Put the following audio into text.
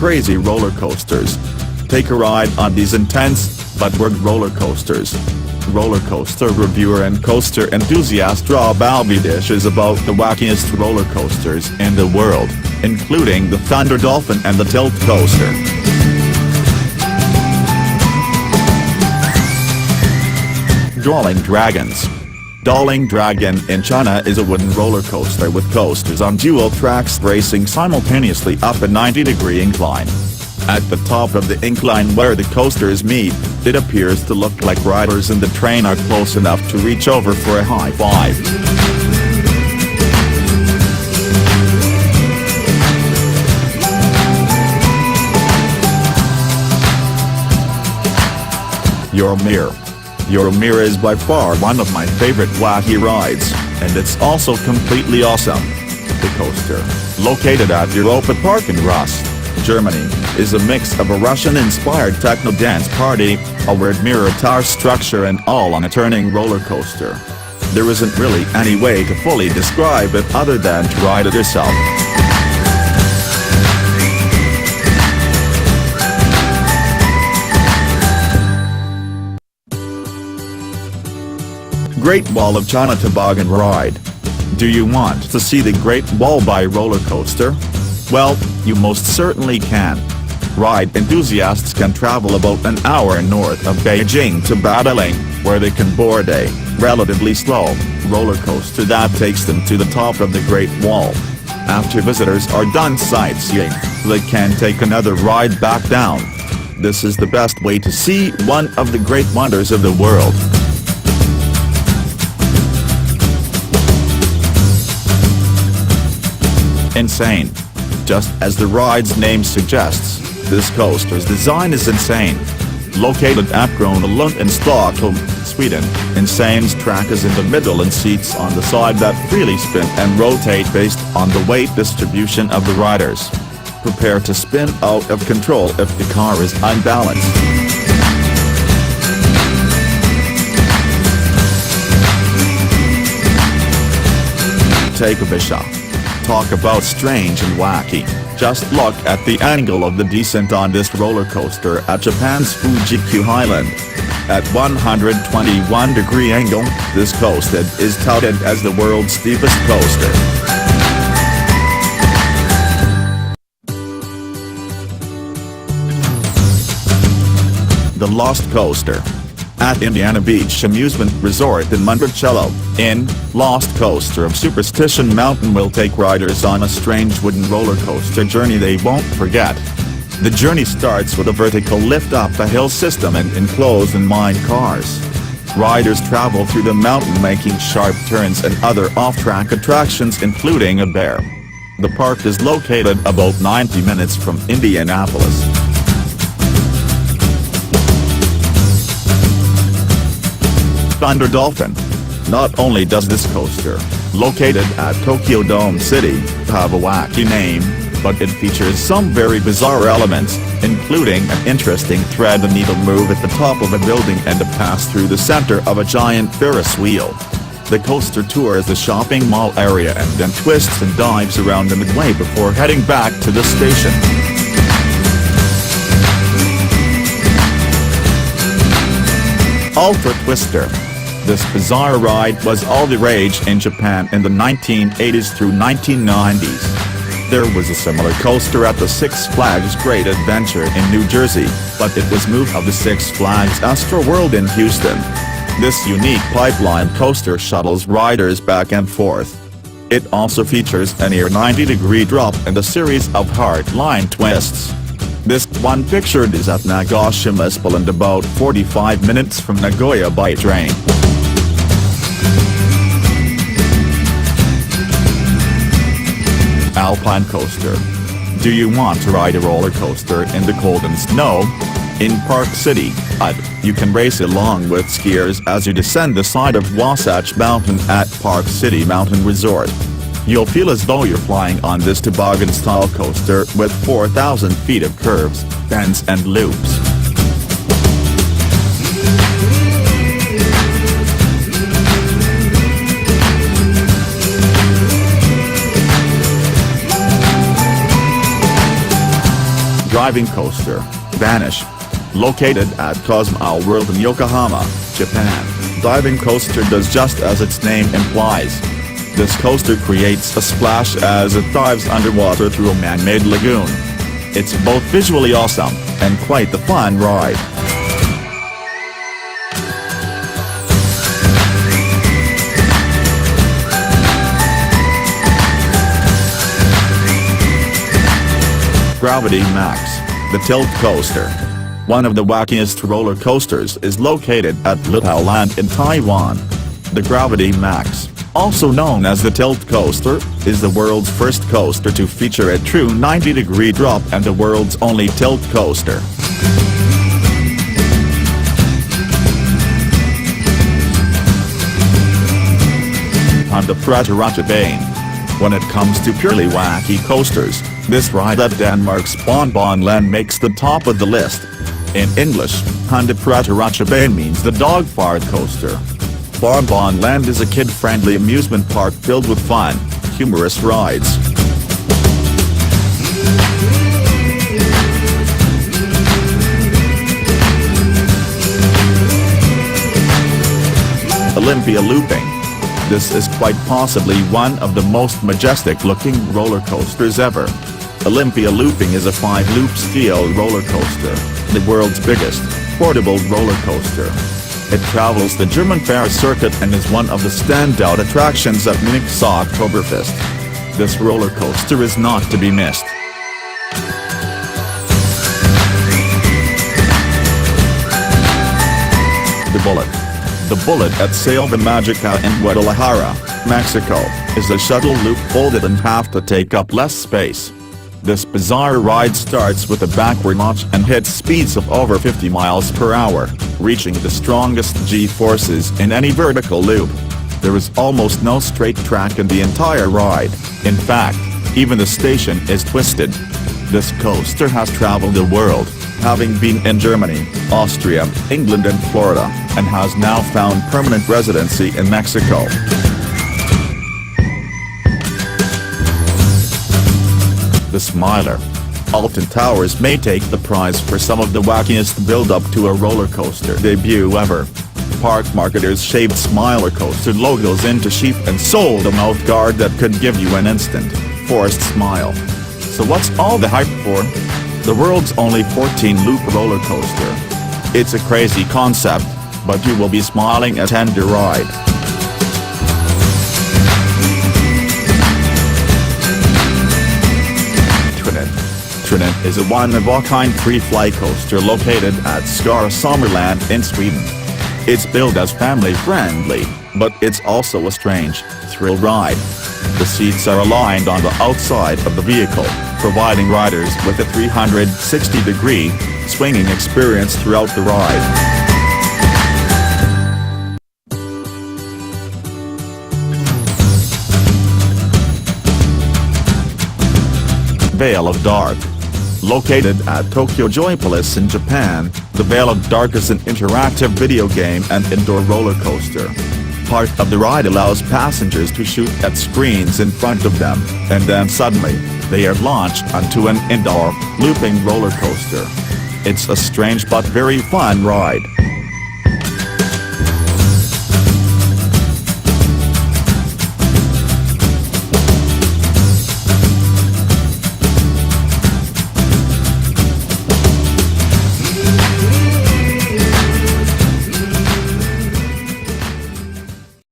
crazy roller coasters. Take a ride on these intense, but rugged roller coasters. Roller coaster reviewer and coaster enthusiast Rob Albidish is about the wackiest roller coasters in the world, including the Thunder Dolphin and the Tilt Coaster. Drawling Dragons. Drawling Dragon in China is a wooden roller coaster with coasters on dual tracks racing simultaneously up a 90-degree incline. At the top of the incline where the coasters meet, it appears to look like riders in the train are close enough to reach over for a high five. Euromir is by far one of my favorite wacky rides, and it's also completely awesome. The coaster, located at Europa Park in Rust, Germany, is a mix of a Russian-inspired techno dance party, a weird mirror tower structure and all on a turning roller coaster. There isn't really any way to fully describe it other than to ride it yourself. Great Wall of China Toboggan Ride. Do you want to see the Great Wall by roller coaster? Well, you most certainly can. Ride enthusiasts can travel about an hour north of Beijing to Badaling, where they can board a relatively slow roller coaster that takes them to the top of the Great Wall. After visitors are done sightseeing, they can take another ride back down. This is the best way to see one of the great wonders of the world. Insane. Just as the ride's name suggests, this coaster's design is insane. Located at Gröna Lund in Stockholm, Sweden, Insane's track is in the middle and seats on the side that freely spin and rotate based on the weight distribution of the riders. Prepare to spin out of control if the car is unbalanced. Take a shot. Talk about strange and wacky. Just look at the angle of the descent on this roller coaster at Japan's Fuji-Q Highland. At 121-degree angle, this coaster is touted as the world's steepest coaster. The Lost Coaster. At Indiana Beach Amusement Resort in Monticello, Lost Coaster of Superstition Mountain will take riders on a strange wooden roller coaster journey they won't forget. The journey starts with a vertical lift up a hill system and enclosed in mine cars. Riders travel through the mountain making sharp turns and other off-track attractions including a bear. The park is located about 90 minutes from Indianapolis. Thunder Dolphin. Not only does this coaster, located at Tokyo Dome City, have a wacky name, but it features some very bizarre elements, including an interesting thread and needle move at the top of a building and a pass through the center of a giant Ferris wheel. The coaster tours the shopping mall area and then twists and dives around the midway before heading back to the station. Ulfric Wister. This bizarre ride was all the rage in Japan in the 1980s through 1990s. There was a similar coaster at the Six Flags Great Adventure in New Jersey, but it was moved to the Six Flags Astro World in Houston. This unique pipeline coaster shuttles riders back and forth. It also features a near 90-degree drop and a series of hard-line twists. This one pictured is at Nagashima Island about 45 minutes from Nagoya by train. Alpine Coaster. Do you want to ride a roller coaster in the cold and snow? In Park City, you can race along with skiers as you descend the side of Wasatch Mountain at Park City Mountain Resort. You'll feel as though you're flying on this toboggan-style coaster with 4,000 feet of curves, bends and loops. diving coaster, Vanish. Located at Cosmo World in Yokohama, Japan, diving coaster does just as its name implies. This coaster creates a splash as it dives underwater through a man-made lagoon. It's both visually awesome and quite the fun ride. Gravity Max, the tilt coaster. One of the wackiest roller coasters is located at Lipao Land in Taiwan. The Gravity Max, also known as the tilt coaster, is the world's first coaster to feature a true 90-degree drop and the world's only tilt coaster. Untitled Chapter. When it comes to purely wacky coasters, this ride at Denmark's Bonbon Land makes the top of the list. In English, Untitled Chapter means the dog fart coaster. Bonbon Land is a kid-friendly amusement park filled with fun, humorous rides. Olimpia Looping. This is quite possibly one of the most majestic-looking roller coasters ever. Olimpia Looping is a 5-loop steel roller coaster, the world's biggest portable roller coaster. It travels the German fair circuit and is one of the standout attractions at Munich's Oktoberfest. This roller coaster is not to be missed. The Bullet. The Bullet at Selva Magica in Guadalajara, Mexico, is a shuttle loop folded in half to take up less space. This bizarre ride starts with a backward launch and hits speeds of over 50 miles per hour, reaching the strongest G-forces in any vertical loop. There is almost no straight track in the entire ride. In fact, even the station is twisted. This coaster has traveled the world, having been in Germany, Austria, England and Florida, and has now found permanent residency in Mexico. The Smiler. Alton Towers may take the prize for some of the wackiest build-up to a roller coaster debut ever. Park marketers shaved Smiler coaster logos into sheep and sold a mouth guard that could give you an instant, forced smile. So what's all the hype for? The world's only 14-loop roller coaster. It's a crazy concept, but you will be smiling at end the ride. Trinent is a one-of-a-kind free-fly coaster located at SCARIEST in Sweden. It's billed as family-friendly, but it's also a strange thrill ride. The seats are aligned on the outside of the vehicle, providing riders with a 360-degree swinging experience throughout the ride. Bale of Dart. Located at Tokyo Joypolis in Japan, the Bale of Dart is an interactive video game and indoor roller coaster. Part of the ride allows passengers to shoot at screens in front of them, and then suddenly, they are launched onto an indoor, looping roller coaster. It's a strange but very fun ride.